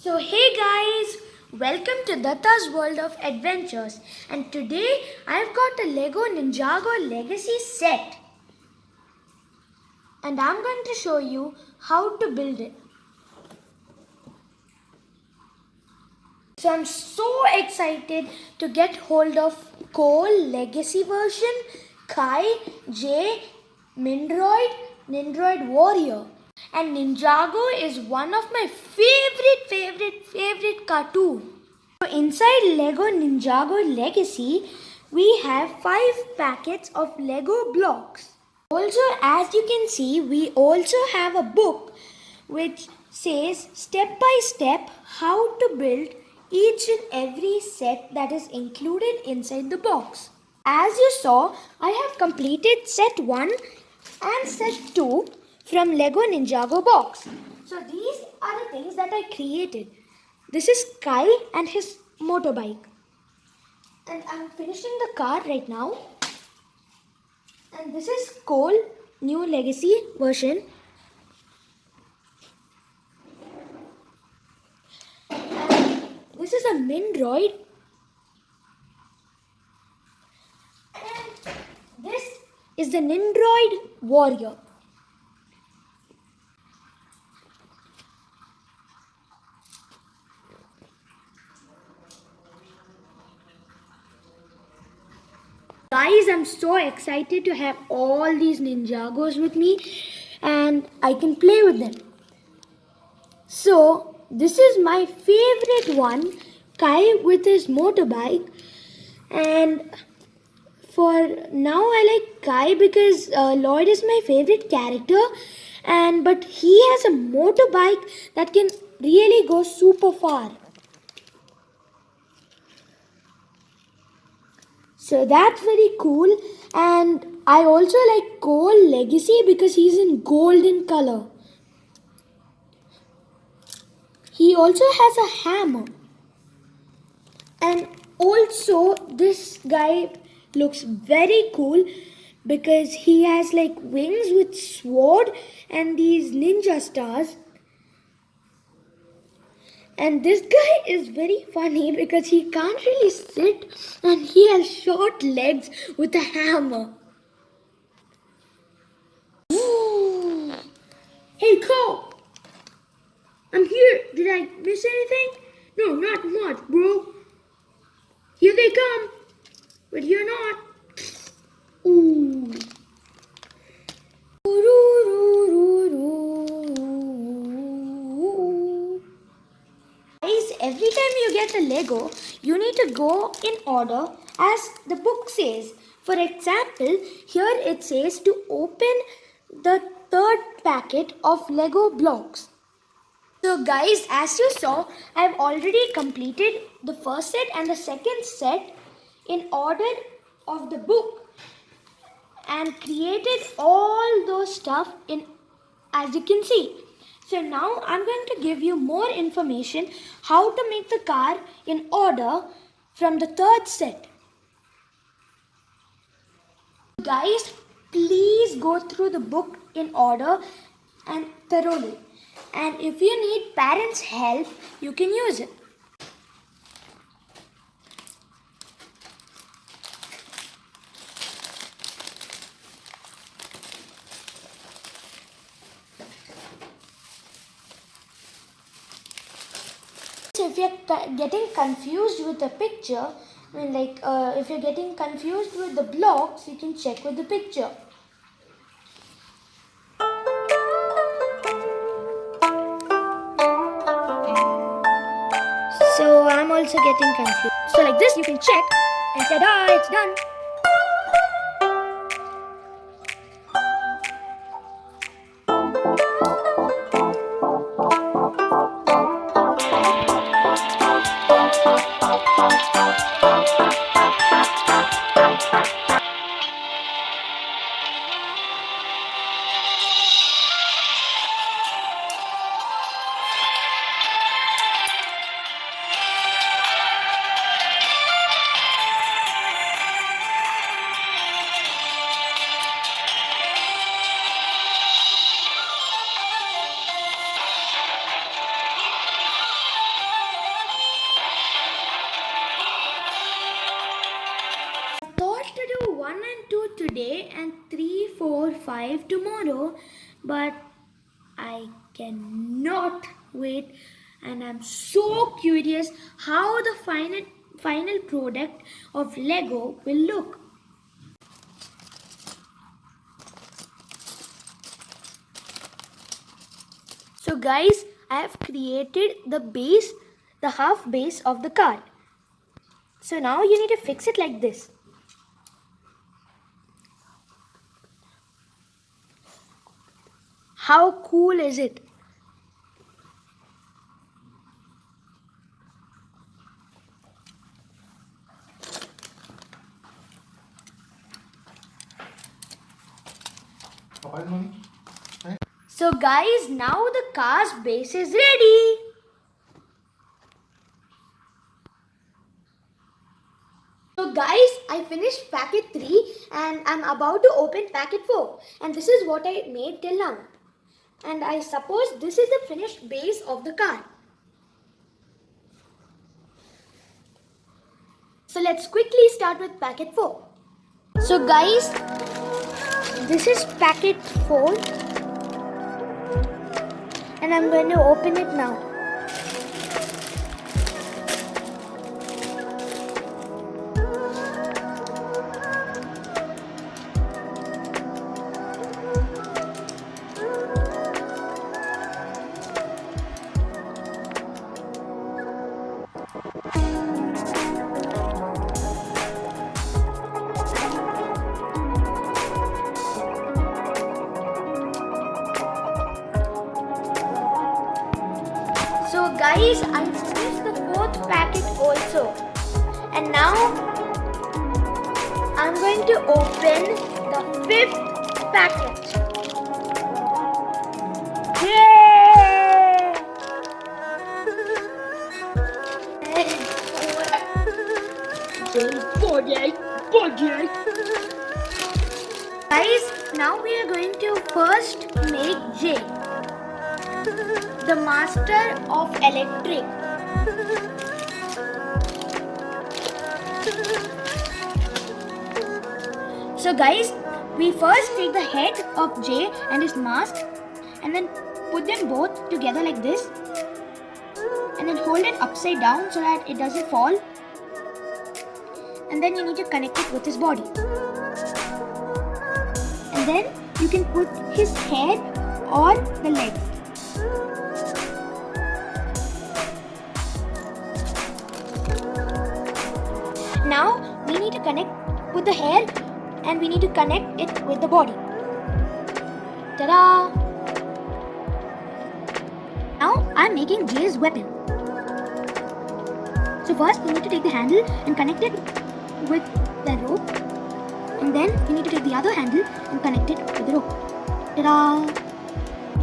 So hey guys, welcome to Datta's World of Adventures, and today I've got a Lego Ninjago Legacy set and I'm going to show you how to build it. So I'm so excited to get hold of Cole Legacy version, Kai, Jay, Nindroid Warrior. And Ninjago is one of my favorite cartoon. So inside Lego Ninjago Legacy, we have 5 packets of Lego blocks. Also, as you can see, we also have a book which says step by step how to build each and every set that is included inside the box. As you saw, I have completed set 1 and set 2 from Lego Ninjago box. So these are the things that I created. This is Kai and his motorbike. And I'm finishing the car right now. And this is Cole, new Legacy version. And this is a Mindroid. And this is the Nindroid Warrior. Guys, I'm so excited to have all these Ninjagos with me and I can play with them. So, this is my favorite one, Kai with his motorbike. And for now, I like Kai because Lloyd is my favorite character. But he has a motorbike that can really go super far. So that's very cool. And I also like Cole Legacy because he's in golden color. He also has a hammer. And also this guy looks very cool because he has like wings with sword and these ninja stars. And this guy is very funny because he can't really sit and he has short legs with a hammer. Ooh. Hey Cole! I'm here. Did I miss anything? No, not much, bro. Here they come. But you're not. Ooh. Guys, every time you get a Lego, you need to go in order as the book says. For example, here it says to open the third packet of Lego blocks. So guys, as you saw, I've already completed the first set and the second set in order of the book and created all those stuff in as you can see. So now I'm going to give you more information how to make the car in order from the third set. Guys, please go through the book in order and thoroughly. And if you need parents' help, you can use it. So if you're getting confused with the picture, if you're getting confused with the blocks, you can check with the picture. So I'm also getting confused. So like this, you can check and ta-da, it's done. 3, 4, 5 tomorrow, but I cannot wait, and I'm so curious how the final product of Lego will look. So guys, I have created the base, the half base of the car. So now you need to fix it like this. How cool is it? So guys, now the car's base is ready. So guys, I finished packet 3 and I'm about to open packet 4. And this is what I made till now. And I suppose this is the finished base of the car. So let's quickly start with packet 4. So guys, this is packet 4. And I'm going to open it now. So guys, I finished the 4th packet also. And now I'm going to open the 5th packet. Yay! Guys, now we are going to first make Jay, the master of electric. So guys, we first take the head of Jay and his mask and then put them both together like this and then hold it upside down so that it doesn't fall, and then you need to connect it with his body, and then you can put his head or the legs. Now we need to put the hair and we need to connect it with the body. Ta-da! Now I'm making Jay's weapon. So first you need to take the handle and connect it with the rope, and then you need to take the other handle and connect it with the rope. Ta-da!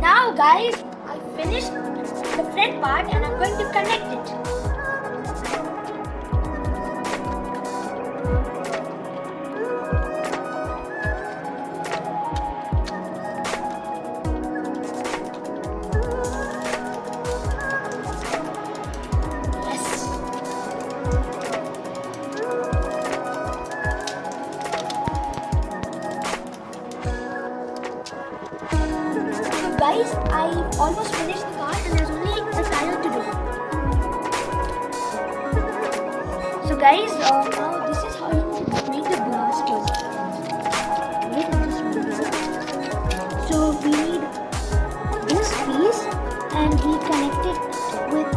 Now guys, I finished the front part and I'm going to connect it. Guys, I almost finished the car and there's only a tire to do. So guys, now this is how you make the blasters. Wait, so we need this piece and we connect it with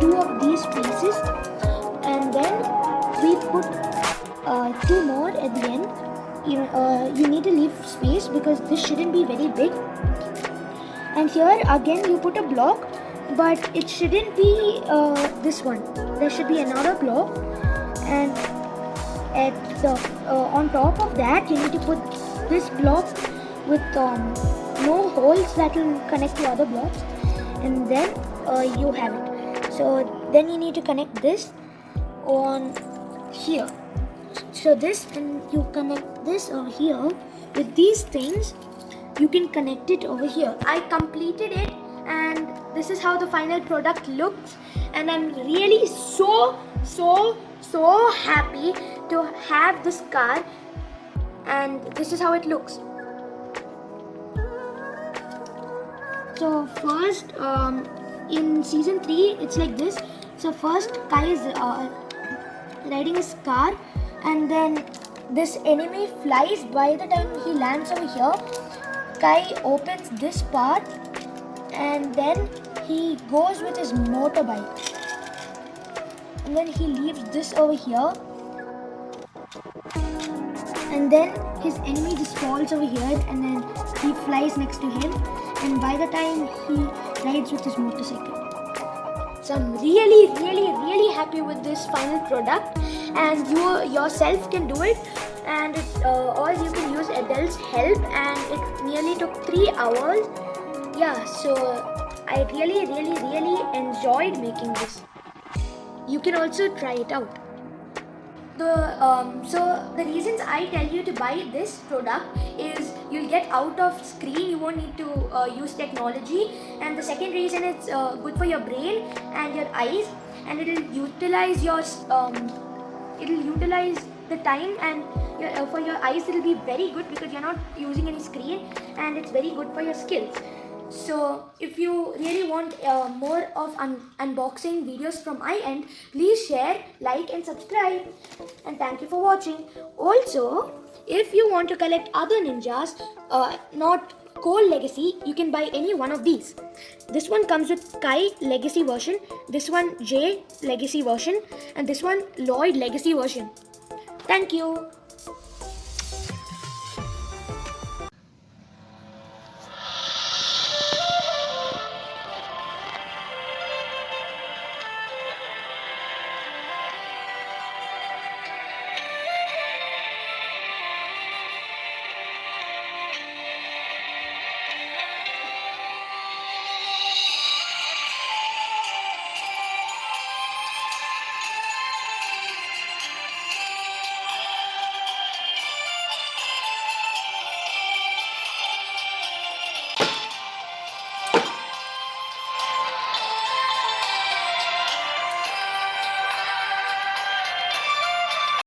2 of these pieces, and then we put 2 more at the end. You need to leave space because this shouldn't be very big. And here again you put a block, but it shouldn't be this one. There should be another block, and at the on top of that you need to put this block with no holes that will connect to other blocks, and then you have it. So then you need to connect this on here. So this, and you connect this over here with these things. You can connect it over here. I completed it and this is how the final product looks, and I'm really so happy to have this car and this is how it looks. So first, in season 3, it's like this. So first, Kai is riding his car, and then this enemy flies. By the time he lands over here, Kai opens this part, and then he goes with his motorbike, and then he leaves this over here, and then his enemy just falls over here, and then he flies next to him, and by the time he rides with his motorcycle. So I'm really happy with this final product, and you yourself can do it, and or you can use Adele's help, and it nearly took 3 hours. Yeah, so I really enjoyed making this. You can also try it out. So the reasons I tell you to buy this product is you'll get out of screen, you won't need to use technology, and the second reason it's good for your brain and your eyes, and it'll utilize the time, and for your eyes it'll be very good because you're not using any screen, and it's very good for your skills. So if you really want more of unboxing videos from my end, please share, like and subscribe, and thank you for watching. Also, if you want to collect other ninjas, not Cole Legacy, you can buy any one of these. This one comes with Kai Legacy version, this one Jay Legacy version, and this one Lloyd Legacy version. Thank you.